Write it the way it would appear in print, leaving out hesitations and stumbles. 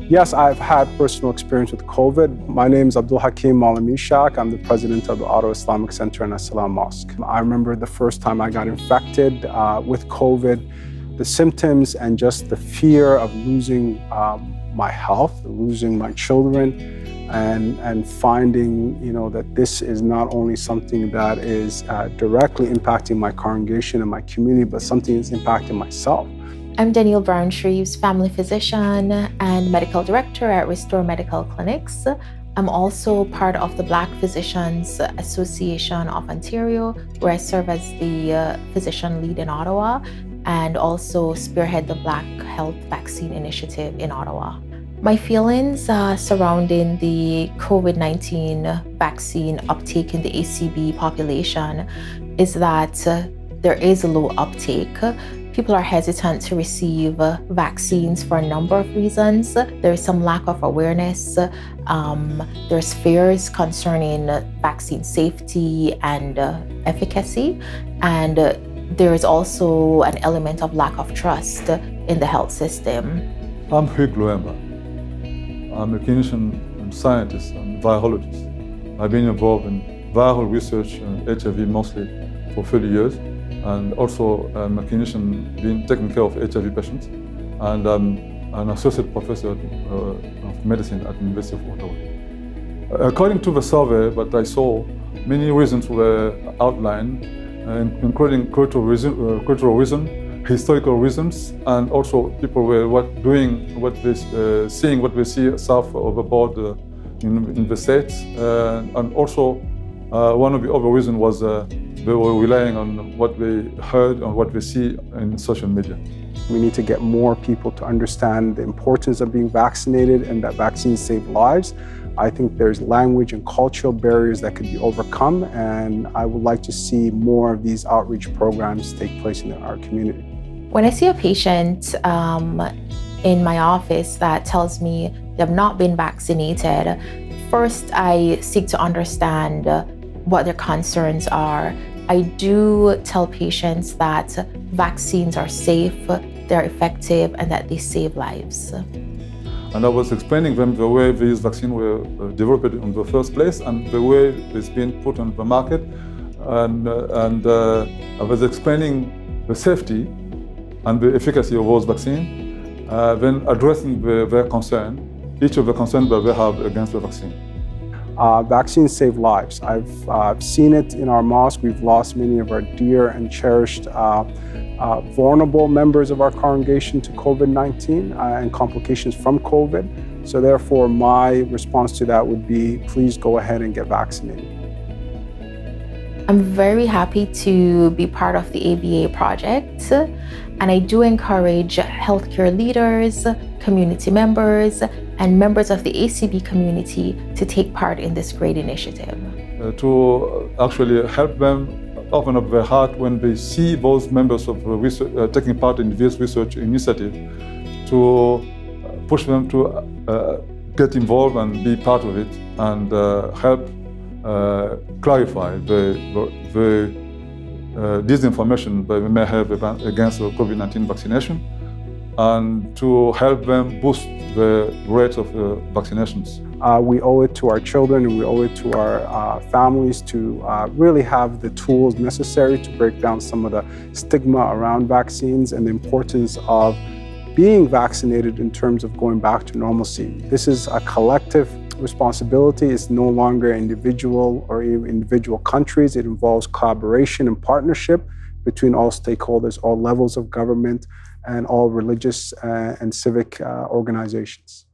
Yes, I've had personal experience with COVID. My name is Abdul Hakim Malamishak. I'm the president of the Ottawa Islamic Center and As-Salam Mosque. I remember the first time I got infected with COVID, the symptoms and just the fear of losing my health, losing my children, and finding, that this is not only something that is directly impacting my congregation and my community, but something that's impacting myself. I'm Danielle Brown-Shreves, family physician and medical director at Restore Medical Clinics. I'm also part of the Black Physicians Association of Ontario, where I serve as the physician lead in Ottawa, and also spearhead the Black Health Vaccine Initiative in Ottawa. My feelings surrounding the COVID-19 vaccine uptake in the ACB population is that there is a low uptake. People are hesitant to receive vaccines for a number of reasons. There is some lack of awareness. There's fears concerning vaccine safety and efficacy. And there is also an element of lack of trust in the health system. I'm Hugh Loemba. I'm a clinician and scientist and virologist. I've been involved in viral research and HIV mostly for 30 years. And also I'm a clinician taking care of HIV patients. And I'm an associate professor of medicine at the University of Ottawa. According to the survey that I saw, many reasons were outlined, including cultural reason, historical reasons, and also people were seeing what they see south of the border in the States. And also one of the other reasons was they were relying on what they heard and what they see in social media. We need to get more people to understand the importance of being vaccinated and that vaccines save lives. I think there's language and cultural barriers that could be overcome, and I would like to see more of these outreach programs take place in our community. When I see a patient in my office that tells me they've not been vaccinated, first I seek to understand what their concerns are. I do tell patients that vaccines are safe, they're effective, and that they save lives. And I was explaining them the way these vaccines were developed in the first place and the way it's been put on the market. And I was explaining the safety and the efficacy of those vaccines, then addressing their concern, each of the concerns that they have against the vaccine. Vaccines save lives. I've seen it in our mosque. We've lost many of our dear and cherished vulnerable members of our congregation to COVID-19 and complications from COVID. So therefore, my response to that would be, please go ahead and get vaccinated. I'm very happy to be part of the AVA project, and I do encourage healthcare leaders, community members, and members of the ACB community to take part in this great initiative. To actually help them open up their heart when they see those members of research taking part in this research initiative, to push them to get involved and be part of it and help clarify the disinformation that we may have against the COVID-19 vaccination, and to help them boost the rate of vaccinations. We owe it to our children and we owe it to our families to really have the tools necessary to break down some of the stigma around vaccines and the importance of being vaccinated in terms of going back to normalcy. This is a collective responsibility. It's no longer individual or even individual countries. It involves collaboration and partnership between all stakeholders, all levels of government, and all religious and civic organizations.